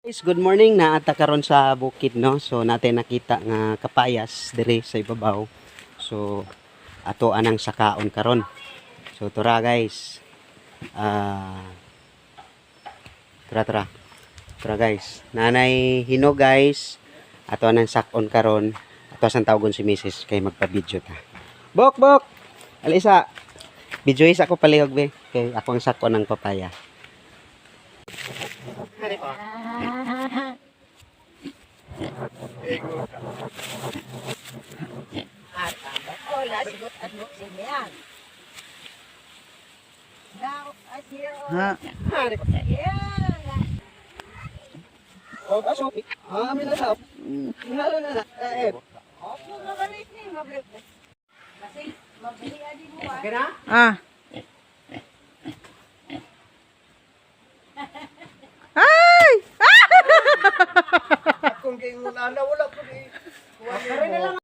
Guys, good morning. Naata karon sa bukid, no. So natin nakita nga kapayas dire sa ibabaw. So ato anang sakaon karon. So tura guys. Tara tara. Tara guys. Nanay Hino guys. Ato anang sakon karon. Ato sang tawgon si Mrs. kay magpa-video ta. Bok bok. Alisa. Video is ako palihog be. Kay ako ang sakon ng papaya. Ha? Oh, pasok. Amin na sa. Hinalo na. Opo, mabalik ni, mabalik. Kasi mabili adi mo. Kena? Ah. Ay! Kung kay wala ko